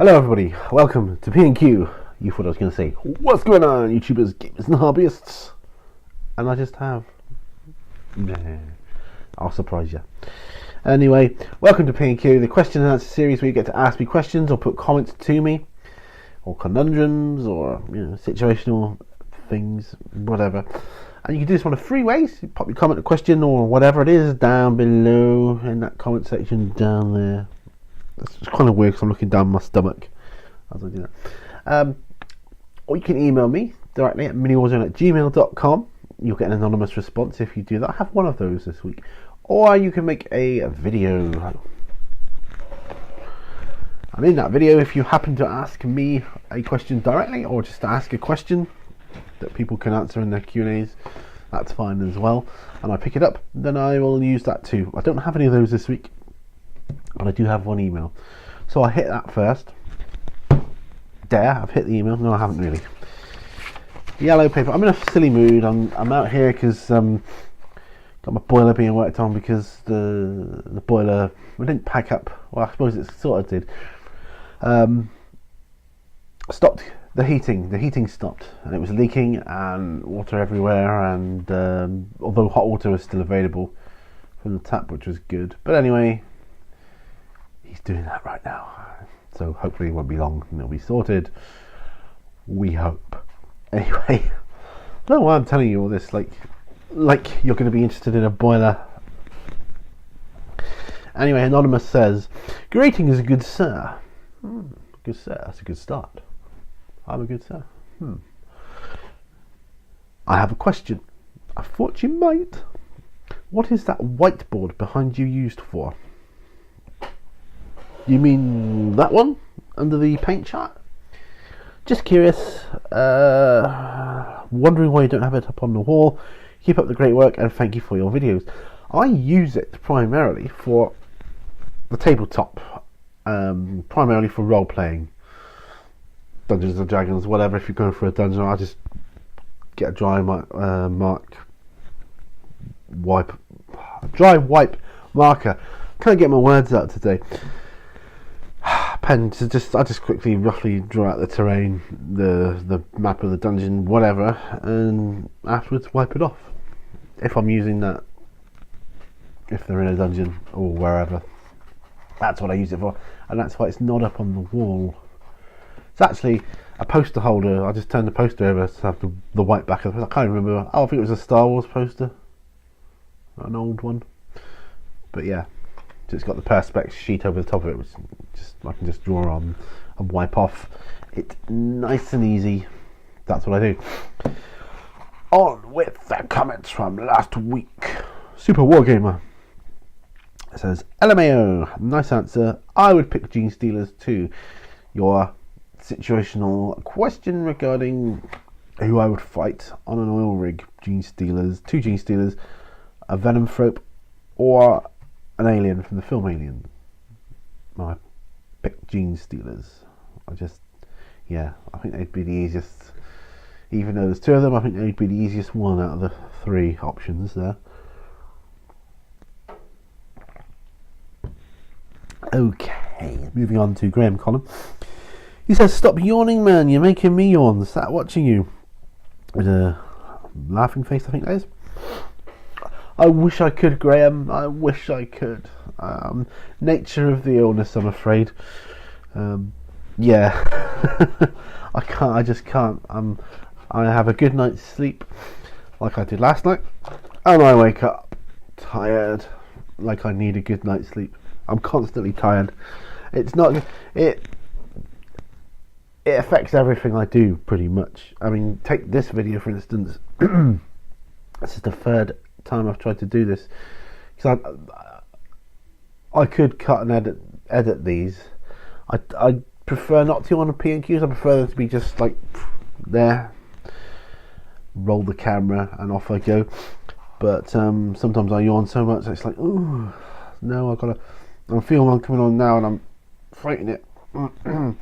Hello everybody, welcome to P&Q. You thought I was going to say, what's going on YouTubers, gamers and hobbyists? And I just have. Nah, I'll surprise you. Anyway, welcome to P&Q, the question and answer series where you get to ask me questions or put comments to me, or conundrums, or situational things, whatever. And you can do this one of three ways. You pop your comment, a question, or whatever it is down below in that comment section down there. It's kind of weird because I'm looking down my stomach as I do that. Or you can email me directly at miniwarzone@gmail.com. You'll get an anonymous response if you do that. I have one of those this week. Or you can make a video. And in that video, if you happen to ask me a question directly, or just to ask a question that people can answer in their Q&As, that's fine as well. And I pick it up, then I will use that too. I don't have any of those this week, but I do have one email. So I hit that first. There, I've hit the email. No, I haven't really. Yellow paper. I'm in a silly mood. I'm out here because got my boiler being worked on because the boiler, we didn't pack up. Well, I suppose it sort of did. Stopped the heating. The heating stopped and it was leaking and water everywhere. And although hot water was still available from the tap, which was good. But anyway, he's doing that right now. So hopefully it won't be long and it'll be sorted. We hope. Anyway, no, why I'm telling you all this, like you're going to be interested in a boiler. Anyway, Anonymous says, "Greetings, good sir." Good sir, that's a good start. I'm a good sir. I have a question. I thought you might. What is that whiteboard behind you used for? You mean that one under the paint chart? Just curious, wondering why you don't have it up on the wall. Keep up the great work and thank you for your videos. I use it primarily for the tabletop, primarily for role playing, Dungeons and Dragons, whatever. If you're going for a dungeon, I just get a dry wipe marker. Can't get my words out today. Pen to I just quickly roughly draw out the terrain, the map of the dungeon, whatever, and afterwards wipe it off. If I'm using that, if they're in a dungeon or wherever, that's what I use it for, and that's why it's not up on the wall. It's actually a poster holder. I just turned the poster over to have the white back of the poster. I can't remember. Oh, I think it was a Star Wars poster, an old one. But yeah. So it's got the perspex sheet over the top of it, which I can just draw on and wipe off. It's nice and easy. That's what I do. On with the comments from last week. Super Wargamer says, LMAO, nice answer. I would pick Gene Stealers too. Your situational question regarding who I would fight on an oil rig. Gene Stealers, two Gene Stealers, a Venom Thrope, or an alien from the film Alien. I picked Gene Stealers. I think they'd be the easiest. Even though there's two of them, I think they'd be the easiest one out of the three options there. Okay, moving on to Graham Collum. He says, "Stop yawning, man. You're making me yawn. Sat watching you." With a laughing face, I think that is. I wish I could, Graham. I wish I could. Nature of the illness, I'm afraid. Yeah. I can't. I just can't. I have a good night's sleep, like I did last night, and I wake up tired, like I need a good night's sleep. I'm constantly tired. It's not. It affects everything I do, pretty much. I mean, take this video for instance. This is the third time I've tried to do this, because I could cut and edit these. I prefer not to on the P&Qs. I prefer them to be just like there, roll the camera and off I go. But sometimes I yawn so much it's like, ooh, no, I'm feeling one coming on now and I'm fighting it. But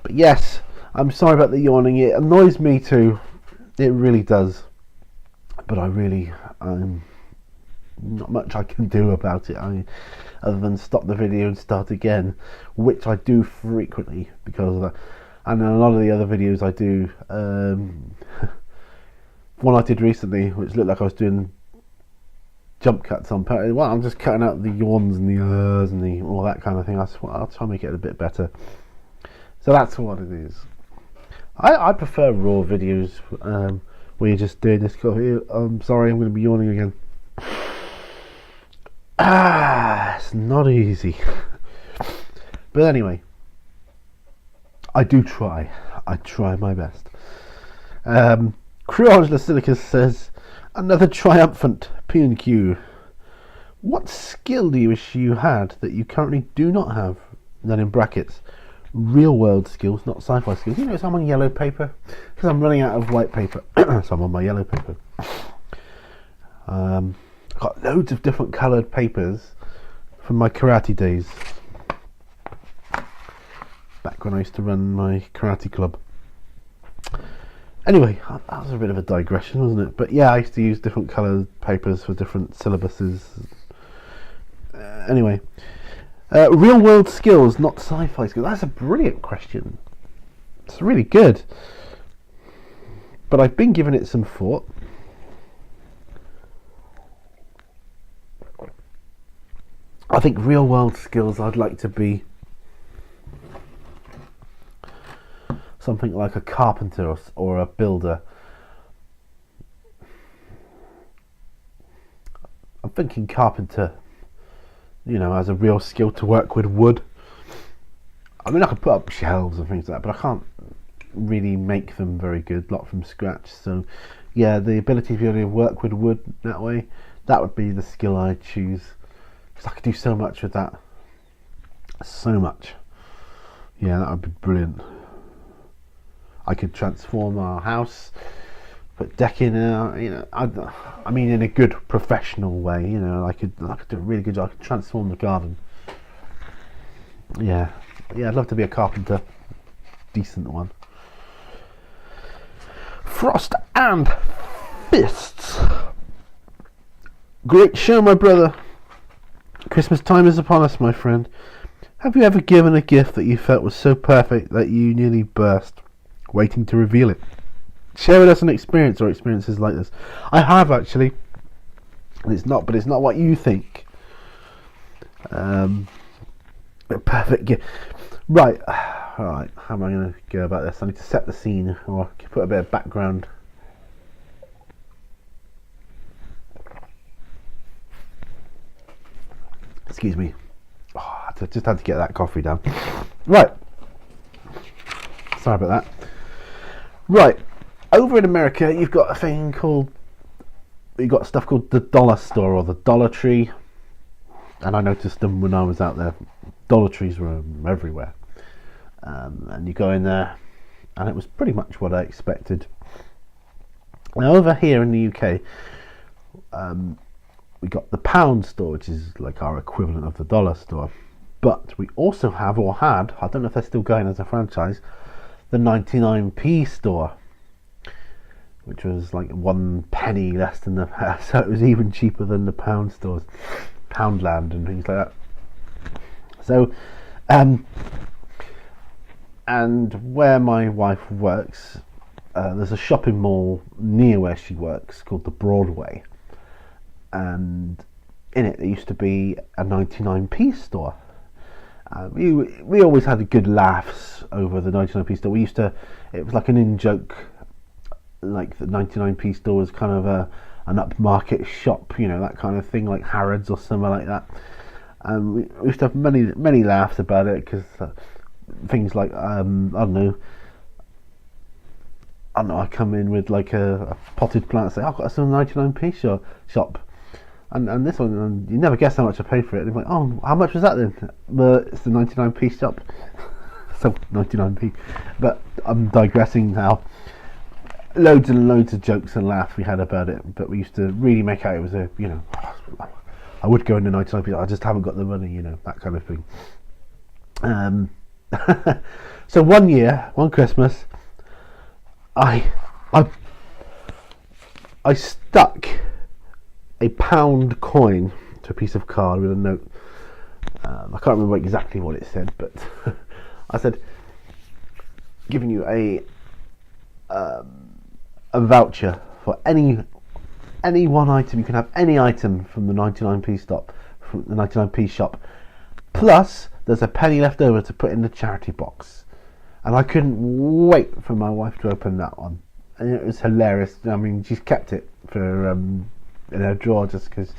yes, I'm sorry about the yawning. It annoys me too. It really does. But I really not much I can do about it, other than stop the video and start again, which I do frequently because of that. And a lot of the other videos I do, one I did recently, which looked like I was doing jump cuts on, well, I'm just cutting out the yawns and the and the all that kind of thing. I'll try and make it a bit better. So that's what it is. I prefer raw videos where you're just doing this. I'm sorry, I'm going to be yawning again. It's not easy. But anyway, I do try. I try my best. Crew Angela Silicus says, another triumphant P&Q. What skill do you wish you had that you currently do not have? And then in brackets, real world skills, not sci-fi skills. You know, I'm on yellow paper because I'm running out of white paper. So I'm on my yellow paper. I've got loads of different coloured papers from my karate days. Back when I used to run my karate club. Anyway, that was a bit of a digression, wasn't it? But yeah, I used to use different coloured papers for different syllabuses. Anyway, real world skills, not sci-fi skills. That's a brilliant question. It's really good. But I've been giving it some thought. I think real world skills I'd like to be something like a carpenter or a builder. I'm thinking carpenter, you know, as a real skill to work with wood. I mean, I could put up shelves and things like that, but I can't really make them very good, not from scratch. So yeah, the ability to be able to work with wood that way, that would be the skill I'd choose, because I could do so much with that. So much. Yeah, that would be brilliant. I could transform our house, put decking out, you know, I mean in a good professional way, you know, I could do a really good job. I could transform the garden. Yeah, I'd love to be a carpenter. Decent one. Frost and Fists. Great show, my brother. Christmas time is upon us, my friend. Have you ever given a gift that you felt was so perfect that you nearly burst, waiting to reveal it? Share with us an experience or experiences like this. I have actually, and it's not what you think. A perfect gift. Right. How am I going to go about this? I need to set the scene, or put a bit of background. Excuse me. I just had to get that coffee down. Right. Sorry about that. Right. Over in America, you've got a thing called, you've got stuff called the dollar store or the Dollar Tree. And I noticed them when I was out there. Dollar Trees were everywhere. And you go in there, and it was pretty much what I expected. Now over here in the UK, we got the pound store, which is like our equivalent of the dollar store. But we also have, or had, I don't know if they're still going as a franchise, the 99p store, which was like 1 penny less than the so it was even cheaper than the pound stores, Poundland and things like that. So and where my wife works, there's a shopping mall near where she works called the Broadway, and in it there used to be a 99p store. We always had good laughs over the 99p store. It was like an in-joke, like the 99p store was kind of an upmarket shop, you know, that kind of thing, like Harrods or somewhere like that. And we used to have many laughs about it, because things like I don't know, I come in with like a potted plant and say, I've got some 99p shop. And this one, and you never guess how much I paid for it. And they're like, oh, how much was that then? But it's the 99p shop. So 99p. But I'm digressing now. Loads and loads of jokes and laughs we had about it. But we used to really make out it was a, you know, I would go into 99p. I just haven't got the money, you know, that kind of thing. So one Christmas, I stuck a £1 coin to a piece of card with a note. I can't remember exactly what it said, but I said, giving you a voucher for any one item. You can have any item from the 99p shop. Plus, there's a penny left over to put in the charity box. And I couldn't wait for my wife to open that one. And it was hilarious. I mean, she's kept it for in her drawer just because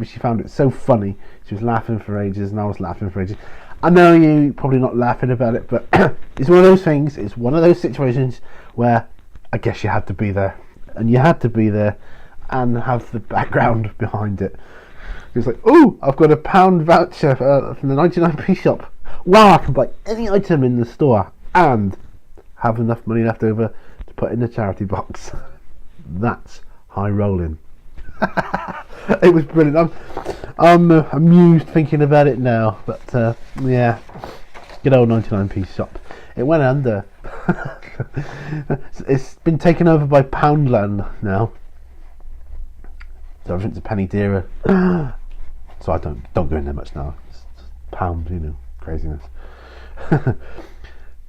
she found it so funny. She was laughing for ages, and I was laughing for ages. I know you're probably not laughing about it, but it's one of those things. It's one of those situations where I guess you had to be there, and you had to be there and have the background behind it. It's like, oh, I've got a £1 voucher from the 99p shop. Wow, I can buy any item in the store and have enough money left over to put in the charity box. That's high rolling. It was brilliant. I'm amused thinking about it now, but yeah, good old 99p shop. It went under. It's been taken over by Poundland now, so everything's a penny dearer. So I don't go in there much now. It's pound, craziness.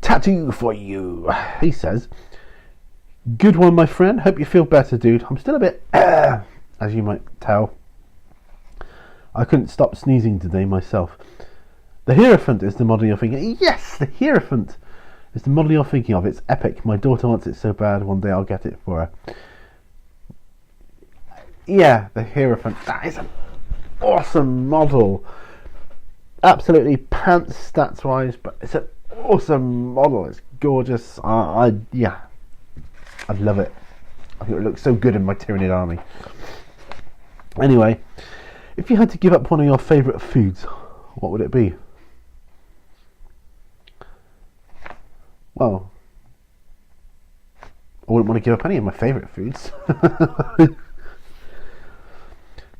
Tattoo for you, he says. Good one, my friend. Hope you feel better, dude. I'm still a bit, as you might tell. I couldn't stop sneezing today myself. The Hierophant is the model you're thinking. Yes, the Hierophant is the model you're thinking of. It's epic. My daughter wants it so bad. One day I'll get it for her. Yeah, the Hierophant. That is an awesome model. Absolutely pants stats wise, but it's an awesome model. It's gorgeous. Yeah, I'd love it. I think it would look so good in my Tyranid army. Anyway, if you had to give up one of your favourite foods, what would it be? Well, I wouldn't want to give up any of my favourite foods. Because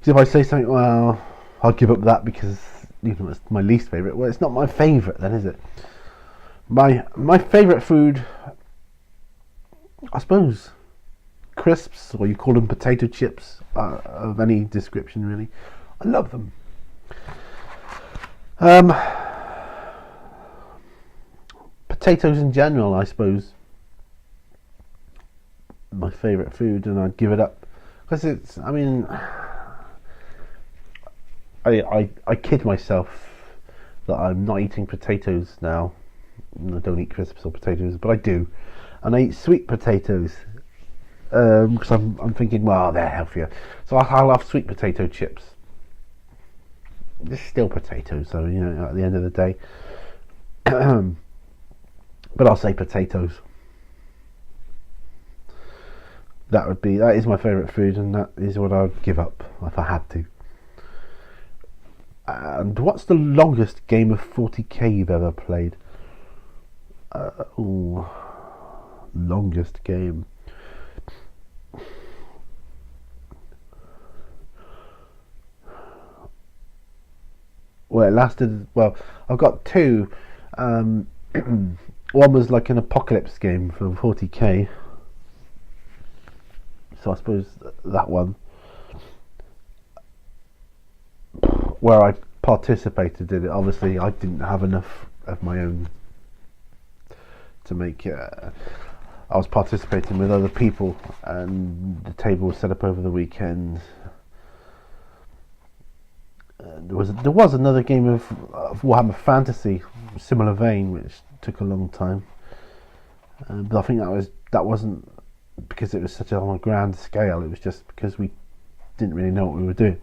if I say something, well, I'll give up that because it's my least favourite. Well, it's not my favourite then, is it? My favourite food, I suppose, crisps, or you call them potato chips, of any description really. I love them. Potatoes in general, I suppose, my favourite food, and I'd give it up because it's. I mean, I kid myself that I'm not eating potatoes now. I don't eat crisps or potatoes, but I do, and I eat sweet potatoes because I'm thinking, well, they're healthier, so I'll have sweet potato chips. It's still potatoes, so at the end of the day. But I'll say potatoes. That is my favourite food, and that is what I would give up if I had to. And what's the longest game of 40k you've ever played? Longest game. Well, it lasted. Well, I've got two. One was like an apocalypse game for 40k. So I suppose that one, where I participated in it. Obviously, I didn't have enough of my own to make it. I was participating with other people, and the table was set up over the weekend. There was another game of Warhammer Fantasy, similar vein, which took a long time. But I think that wasn't because it was such on a grand scale. It was just because we didn't really know what we were doing.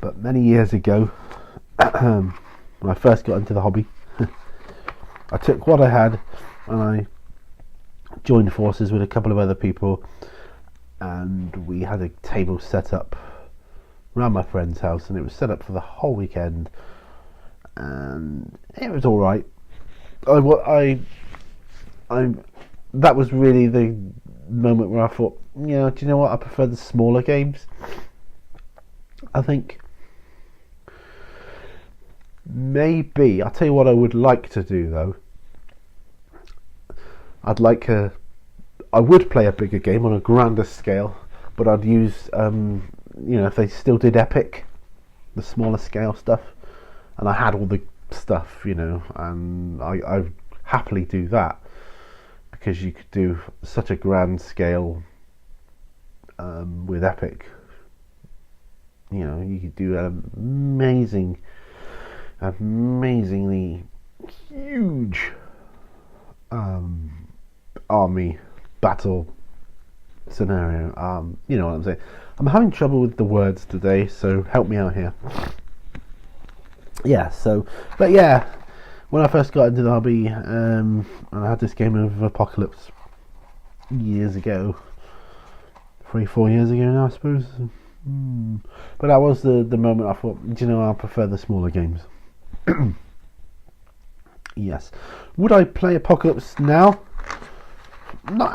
But many years ago, when I first got into the hobby, I took what I had and I joined forces with a couple of other people, and we had a table set up around my friend's house, and it was set up for the whole weekend, and it was all right. That was really the moment where I thought, do you know what? I prefer the smaller games. I think maybe I'll tell you what I would like to do though. I would play a bigger game on a grander scale, but I'd use if they still did Epic, the smaller scale stuff, and I had all the stuff, and I happily do that, because you could do such a grand scale with Epic. You could do an amazingly huge army battle scenario. You know what I'm saying. I'm having trouble with the words today, so help me out here. When I first got into the hobby, I had this game of Apocalypse years ago, 3-4 years ago now, I suppose. But that was the moment I thought, I prefer the smaller games. Yes. Would I play Apocalypse now? Not,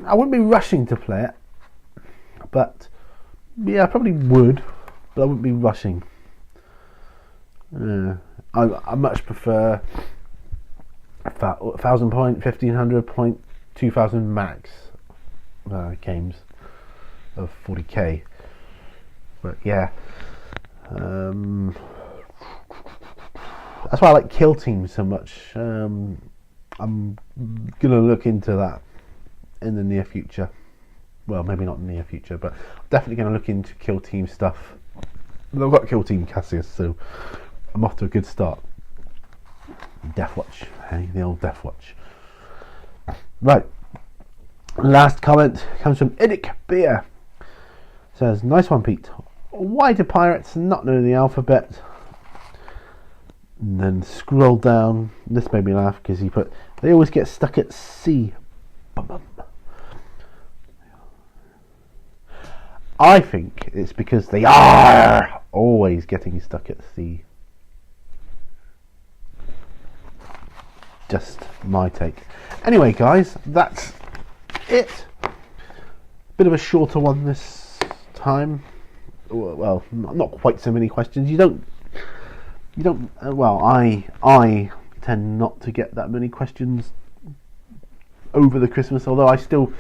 I wouldn't be rushing to play it, but yeah, I probably would, but I wouldn't be rushing. I much prefer 1,000 point, 1,500 point, 2,000 max games of 40k. But yeah, that's why I like Kill Team so much. I'm gonna look into that in the near future. Well, maybe not near future, but I'm definitely gonna look into Kill Team stuff. I've got Kill Team Cassius, so I'm off to a good start. Deathwatch, hey, the old Deathwatch. Right, last comment comes from Idic Beer. Says, nice one, Pete. Why do pirates not know the alphabet? And then scroll down. This made me laugh because he put, they always get stuck at C. Bum, bum. I think it's because they are always getting stuck at C. Just my take. Anyway, guys, that's it. Bit of a shorter one this time. Well, not quite so many questions. You don't. Well, I tend not to get that many questions over the Christmas. Although I still,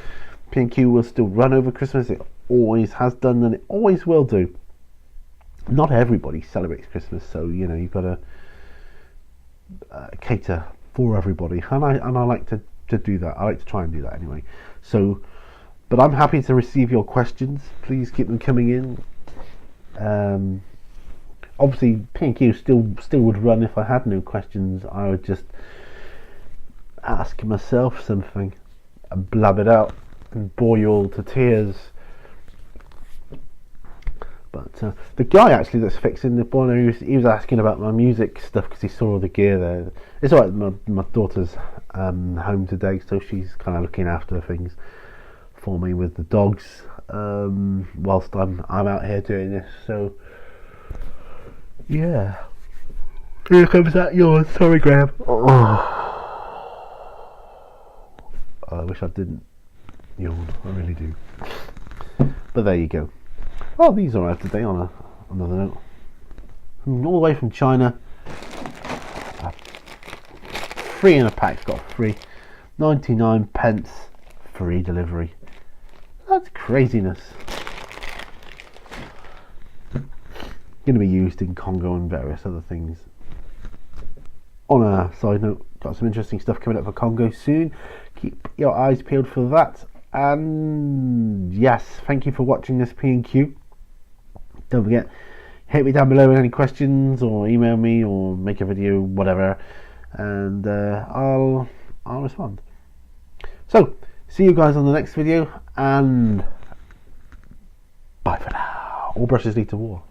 P&Q will still run over Christmas. It always has done, and it always will do. Not everybody celebrates Christmas, so you've got to cater for everybody, and I like to do that. I like to try and do that anyway. So, but I'm happy to receive your questions. Please keep them coming in. Obviously, P&Q still would run if I had no questions. I would just ask myself something and blab it out and bore you all to tears. But the guy actually that's fixing the boiler, he was asking about my music stuff because he saw all the gear there. It's alright, my daughter's home today, so she's kind of looking after things for me with the dogs whilst I'm out here doing this. So yeah, here comes that yawn. Sorry, Graham. I wish I didn't yawn. I really do. But there you go. Oh, these arrived today on another note. All the way from China. 3 in a pack, got free. 99 pence, free delivery. That's craziness. Going to be used in Congo and various other things. On a side note, got some interesting stuff coming up for Congo soon. Keep your eyes peeled for that. And yes, thank you for watching this P&Q. Don't forget, hit me down below with any questions, or email me, or make a video, whatever, and I'll respond. So, see you guys on the next video, and bye for now. All brushes lead to war.